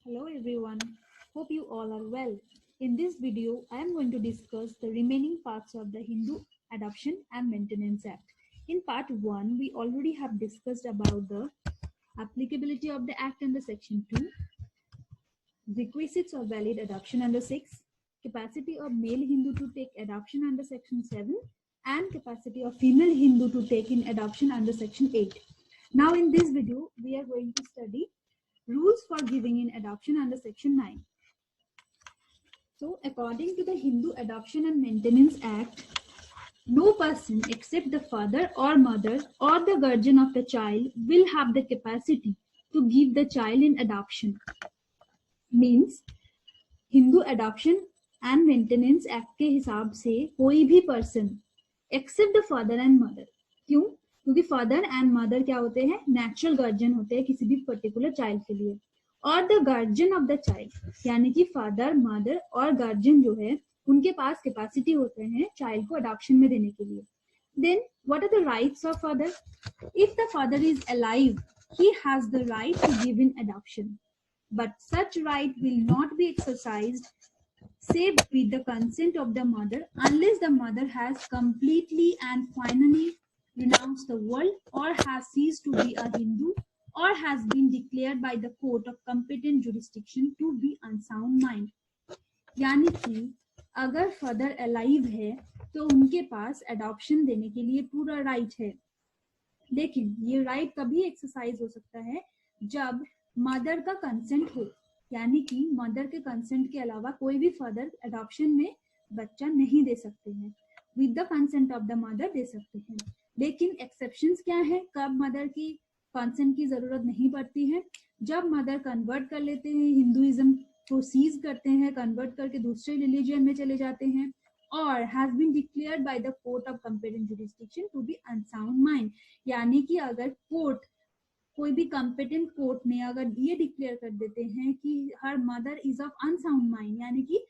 Hello everyone, hope you all are well. In this video, I am going to discuss the remaining parts of the Hindu Adoption and Maintenance Act. In part 1, we already have discussed about the applicability of the Act under Section 2, requisites of valid adoption under 6, capacity of male Hindu to take adoption under Section 7, and capacity of female Hindu to take in adoption under Section 8. Now in this video, we are going to study rules for giving in adoption under Section 9. So, according to the Hindu Adoption and Maintenance Act, no person except the father or mother or the guardian of the child will have the capacity to give the child in adoption. Means, Hindu adoption and maintenance act के हिसाब से कोई भी person except the father and mother, क्यों? क्योंकि father and mother क्या होते हैं? नेचुरल गार्जियन होते हैं किसी भी पर्टिकुलर चाइल्ड के लिए, और the guardian of the child, यानी कि फादर मदर और गार्जियन जो है उनके पास कैपेसिटी होते हैं चाइल्ड को अडॉप्शन में देने के लिए. Then what are the rights of father? If the father is alive, he has the right to give in adoption, but such right will not be exercised save with the consent of the mother unless the mother has completely and finally renounced the world or has ceased to be a Hindu or has been declared by the court of competent jurisdiction to be unsound mind. यानी कि अगर father alive है तो उनके पास adoption देने के लिए पूरा राइट है, लेकिन ये राइट कभी एक्सरसाइज हो सकता है जब मदर का कंसेंट हो, यानी कि मदर के कंसेंट के अलावा कोई भी फादर अडॉप्शन में बच्चा नहीं दे सकते हैं. With the consent of the mother दे सकते हैं, लेकिन एक्सेप्शंस क्या है? कब मदर की कंसेंट की जरूरत नहीं पड़ती है? जब मदर कन्वर्ट कर लेते हैं, हिंदुइज्म को सीज करते हैं, कन्वर्ट करके दूसरे रिलीजन में चले जाते हैं, और has been declared by the court of competent jurisdiction to be unsound mind, यानी कि अगर कोर्ट, कोई भी कंपेटेंट कोर्ट में अगर ये डिक्लेयर कर देते हैं कि her mother is of unsound mind, यानी कि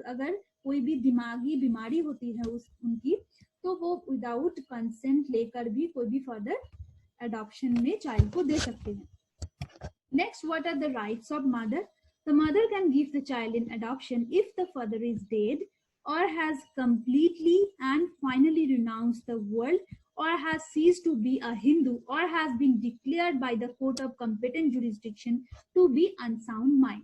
अगर कोई भी दिमागी बीमारी होती है उनकी, तो वो विदाउट कंसेंट लेकर भी कोई भी फादर अडॉप्शन में चाइल्ड को दे सकते हैं. Next, what are the rights of mother? The mother can give the child in adoption if the father is dead or has completely and finally renounced the world or has ceased to be a Hindu or has been declared by the court of competent jurisdiction to be unsound mind.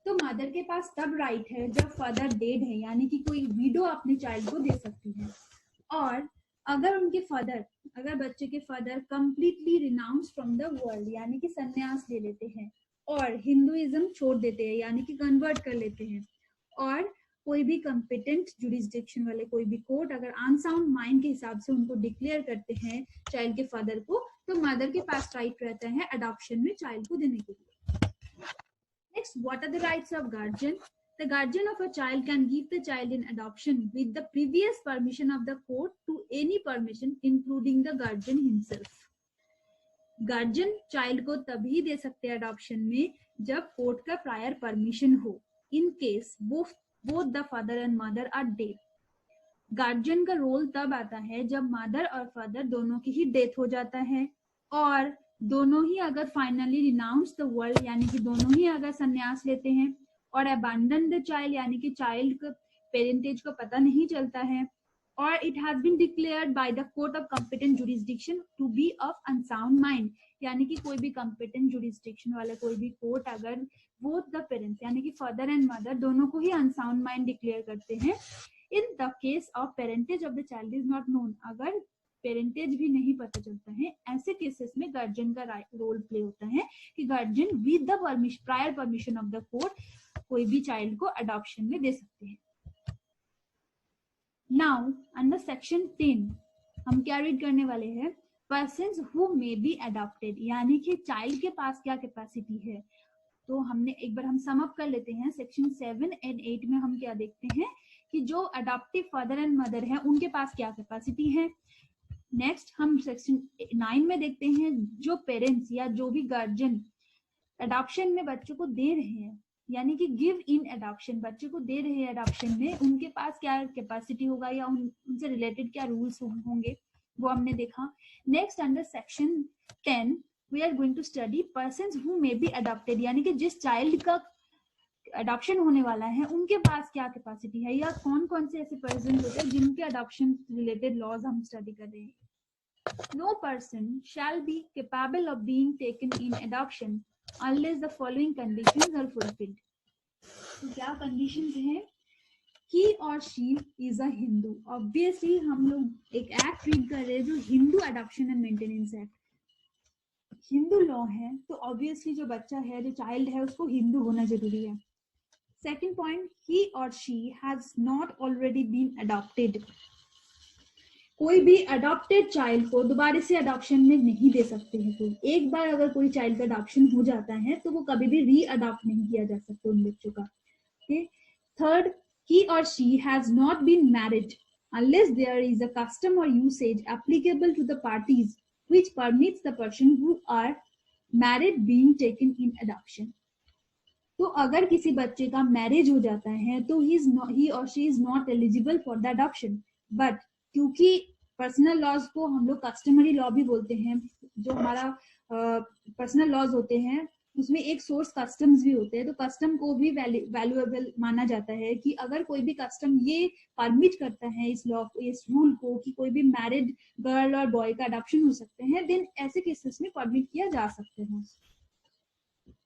तो mother के पास तब right है जब father dead है, यानी कि कोई window अपने चाइल्ड को दे सकती है, और अगर उनके फादर, अगर बच्चे के father completely renounce from the world, यानी कि संन्यास ले लेते हैं और हिंदुइज्म छोड़ देते हैं, यानी कि कन्वर्ट कर लेते हैं, और कोई भी कंपिटेंट जुरिस्डिक्शन वाले कोई भी कोर्ट अगर अनसाउंड माइंड के हिसाब से उनको डिक्लेयर करते हैं चाइल्ड के फादर को, तो मदर के पास राइट रहता है अडॉप्शन में चाइल्ड को देने के लिए. Next, what are the rights of guardian? The guardian of a child can give the child in adoption with the previous permission of the court to any permission including the guardian himself. Guardian child को तभी दे सकते हैं adoption में जब court का prior permission हो, in case both the father and mother are dead. Guardian का role तब आता है जब मदर और फादर दोनों की ही डेथ हो जाता है, और दोनों ही अगर फाइनली रिनाउंस द वर्ल्ड, यानी कि दोनों ही अगर संन्यास लेते हैं, और अबैंडन द चाइल्ड, यानी कि चाइल्ड का पेरेंटेज को पता नहीं चलता है, और it has been declared by the court of competent jurisdiction to be of unsound mind, यानी कि कोई भी कंपिटेंट जुरिस्डिक्शन वाला कोई भी कोर्ट अगर बोथ द पेरेंट्स, यानी कि फादर एंड मदर दोनों को ही अनसाउंड माइंड डिक्लेयर करते हैं, in the case of parentage of the child is not known, अगर पेरेंटेज भी नहीं पता चलता है, ऐसे केसेस में गार्जियन का रोल प्ले होता है कि guardian with the prior permission of the court कोई भी चाइल्ड को अडॉप्शन में दे सकते हैं. नाउ अंडर सेक्शन 10 हम क्या रीड करने वाले हैं? Persons who may be adopted, यानी कि चाइल्ड के पास क्या कैपेसिटी है. तो हमने एक बार हम सम अप कर लेते हैं. सेक्शन 7 एंड 8 में हम क्या देखते हैं कि जो अडॉप्टिव फादर एंड मदर है उनके पास क्या कैपेसिटी है. नेक्स्ट हम सेक्शन 9 में देखते हैं जो पेरेंट्स या जो भी गार्जियन अडॉप्शन में बच्चों को दे रहे हैं, यानी कि गिव इन अडॉप्शन, बच्चे को दे रहे हैं अडॉप्शन में, उनके पास क्या कैपेसिटी होगा या उनसे रिलेटेड क्या रूल्स होंगे, वो हमने देखा. Next under section 10 we are going to study persons who may be adopted, यानी कि जिस चाइल्ड का अडॉप्शन होने वाला है उनके पास क्या कैपेसिटी है, या कौन कौन से ऐसे पर्सन होते हैं जिनके अडॉप्शन रिलेटेड लॉज हम स्टडी कर रहे हैं. No person shall be capable of being taken in adoption unless the following conditions are fulfilled. तो क्या कंडीशंस हैं? He or she is a Hindu. Obviously हम लोग एक एक्ट रीड कर रहे हैं जो Hindu adoption and maintenance act, Hindu law है, तो ऑब्वियसली जो बच्चा है, जो चाइल्ड है, उसको हिंदू होना जरूरी है. Second point, he or she has not already been adopted. कोई भी अडॉप्टेड चाइल्ड को दोबारा से अडॉप्शन में नहीं दे सकते हैं कोई. एक बार अगर कोई चाइल्ड का अडॉप्शन हो जाता है तो वो कभी भी री अडॉप्ट नहीं किया जा सकता उन बच्चों का. Third, he or she has not been married unless there is a custom or usage applicable to the parties which permits the person who are married being taken in adoption. तो अगर किसी बच्चे का मैरिज हो जाता है तो he or she is not eligible for the adoption. But क्योंकि पर्सनल लॉज को हम लोग कस्टमरी लॉ भी बोलते हैं, जो हमारा पर्सनल लॉज होते हैं उसमें एक सोर्स कस्टम्स भी होते हैं, तो कस्टम को भी वैल्यूएबल माना जाता है कि अगर कोई भी कस्टम ये परमिट करता है इस लॉ, इस रूल को कि कोई भी मैरिड गर्ल और बॉय का अडॉप्शन हो सकते हैं, देन ऐसे केसेस में परमिट किया जा सकते हैं.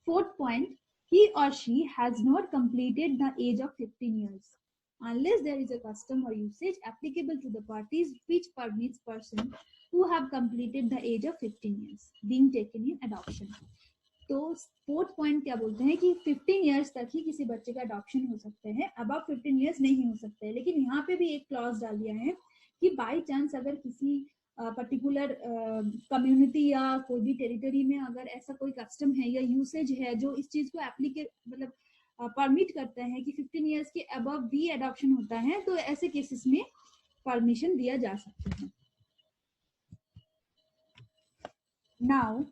Fourth point, he or she has not completed the age of 15 years unless there is a custom or usage applicable to the parties which permits person who have completed the age of 15 years being taken in adoption. तो fourth point क्या बोलते हैं कि 15 years तक ही किसी बच्चे का adoption हो सकते हैं, अबव 15 इयर्स नहीं हो सकते हैं. लेकिन यहाँ पे भी एक क्लॉज डाल दिया है कि बाई चांस अगर किसी पर्टिकुलर कम्युनिटी या कोई भी टेरिटरी में अगर ऐसा कोई कस्टम है या यूसेज है जो इस चीज को एप्लीकेट मतलब परमिट करता है कि 15 इयर्स के अबव भी अडॉप्शन होता है, तो ऐसे केसेस में परमिशन दिया जा सकता है. Now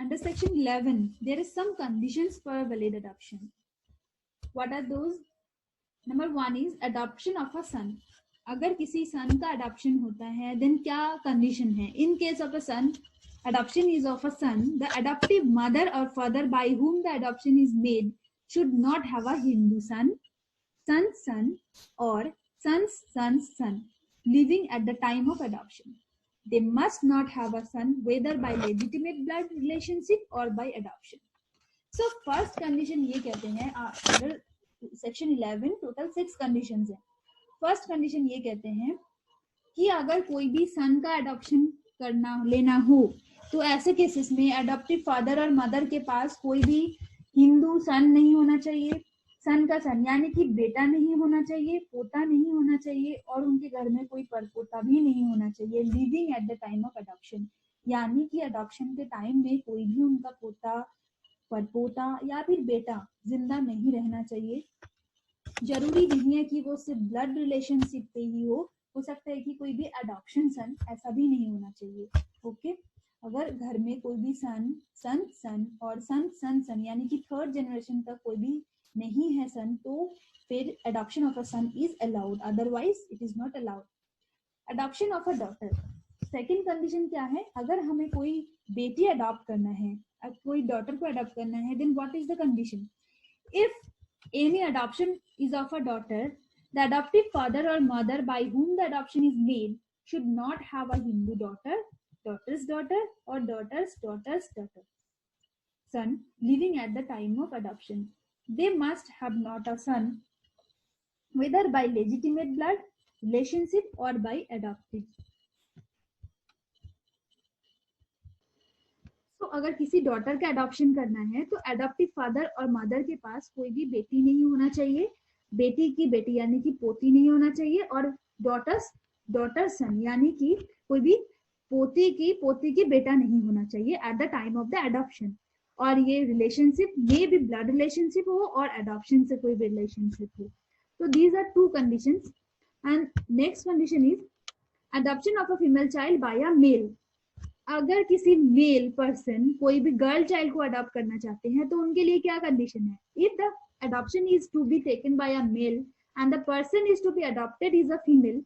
under section 11 there is some conditions for a valid adoption. What are those? Number 1 is adoption of a son. अगर किसी सन का अडॉप्शन होता है देन क्या कंडीशन है? In case of a son, adoption is of a son, the adoptive mother or father by whom the adoption is made should not have a Hindu son, son's son or son's son's son living at the time of adoption. They must not have a son whether by legitimate blood relationship or by adoption. So first condition ये कहते हैं, अगर section 11 total 6 conditions है. First condition ये कहते हैं कि अगर कोई भी सन का अडॉप्शन करना लेना हो तो ऐसे केसेस में अडॉप्टिव फादर और मदर के पास कोई भी हिंदू सन नहीं होना चाहिए. सन का सन यानी कि बेटा नहीं होना चाहिए, पोता नहीं होना चाहिए और उनके घर में कोई परपोता भी नहीं होना चाहिए. Living at the time of adoption, यानी कि अडॉप्शन के टाइम में कोई भी उनका पोता, परपोता या फिर बेटा जिंदा नहीं रहना चाहिए. जरूरी नहीं है कि वो सिर्फ ब्लड रिलेशनशिप पे ही हो सकता है कि कोई भी अडॉप्शन सन, ऐसा भी नहीं होना चाहिए. ओके, अगर घर में कोई भी सन, सन सन और सन सन सन यानी कि थर्ड जनरेशन तक कोई भी नहीं है सन, तो फिर adoption of a son is allowed, otherwise it is not allowed. Adoption of a daughter, second condition क्या है? अगर हमें कोई बेटी अडॉप्ट करना है, कोई डॉटर को अडॉप्ट करना है, then what is the condition? If any adoption is of a daughter, the adoptive father or mother by whom the adoption is made should not have a Hindu daughter, daughter's daughter or daughter's daughter's daughter son living at the time of adoption. They must have not a son whether by legitimate blood relationship or by adopted. तो अगर किसी daughter का adoption करना है तो adoptive father और mother के पास कोई भी बेटी नहीं होना चाहिए, बेटी की बेटी यानी कि पोती नहीं होना चाहिए और डॉटर सन यानी कि कोई भी पोती की बेटा नहीं होना चाहिए at the time of the adoption. और ये रिलेशनशिप में भी ब्लड रिलेशनशिप हो और अडॉप्शन से कोई भी रिलेशनशिप हो. तो these are 2 conditions. And next condition is adoption of a female child by a male. अगर किसी मेल पर्सन कोई भी गर्ल चाइल्ड को अडॉप्ट करना चाहते हैं तो उनके लिए क्या कंडीशन है? If the adoption is to be taken by a male and the person is to be adopted is a female,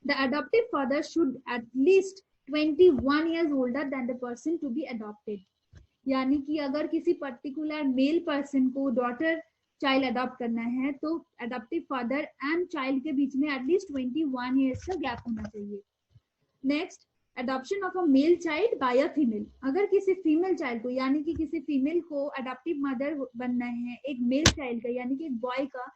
the adoptive father should at least 21 years older than the person to be adopted. यानी कि अगर किसी particular male person को daughter child adopt करना है तो adoptive father and child के बीच में एटलीस्ट 21 ईयर्स का गैप होना चाहिए. Next, adoption of a male child by a female. अगर किसी फीमेल चाइल्ड को यानी कि किसी फीमेल को अडॉप्टिव मदर बनना है एक मेल चाइल्ड का यानी कि एक बॉय का,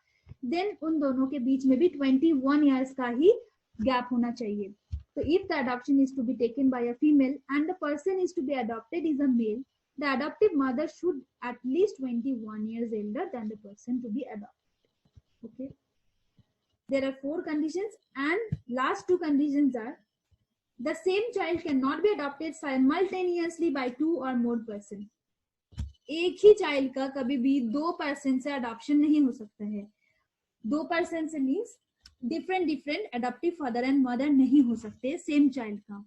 देन उन दोनों के बीच में भी 21 ईयर्स का ही गैप होना चाहिए. So if the adoption is to be taken by a female and the person is to be adopted is a male, the adoptive mother should at least 21 years older than the person to be adopted. Okay. There are 4 conditions and last 2 conditions are the same child cannot be adopted simultaneously by 2 or more person. एक ही child का कभी भी 2 person से adoption नहीं हो सकता है. 2 person से means different adoptive father and mother नहीं हो सकते सेम चाइल्ड का.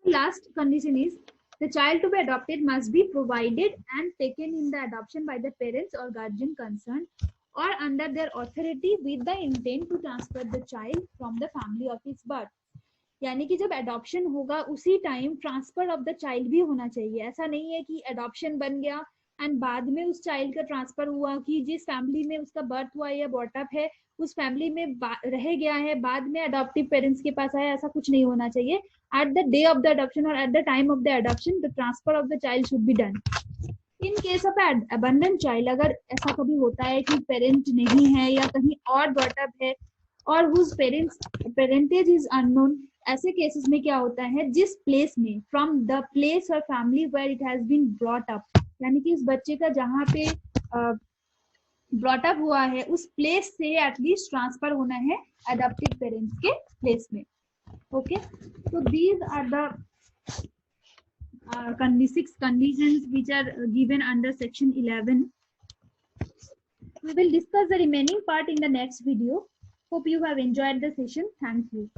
Last condition is the child to be adopted must be provided and taken in the adoption by the parents और गार्जियन कंसर्न और under their authority with the intent to transfer the child from the family of his birth. यानी कि जब अडॉप्शन होगा उसी time transfer of the child भी होना चाहिए. ऐसा नहीं है कि अडॉप्शन बन गया एंड बाद में उस चाइल्ड का ट्रांसफर हुआ कि जिस फैमिली में उसका बर्थ हुआ या बॉटअप है उस फैमिली में रह गया है बाद में अडॉप्टिव पेरेंट्स के पास आया. ऐसा कुछ नहीं होना चाहिए. At the day of the adoption और at the time of the adoption the transfer of the child should be done. In case of abandon child, अगर ऐसा कभी होता है कि पेरेंट नहीं है या कहीं और बॉटअप है और हुज पेरेंटेज इज अननोन, ऐसे केसेस में क्या होता है जिस प्लेस में फ्रॉम द प्लेस और family where it has been brought up, यानी कि इस बच्चे का जहाँ पे ब्रॉट अप हुआ है उस प्लेस से एटलीस्ट ट्रांसफर होना है अडॉप्टिव पेरेंट्स के प्लेस में. Okay, so these are the 6 conditions which are given under section 11. We will discuss the remaining part in the next video. Hope you have enjoyed the session. Thank you.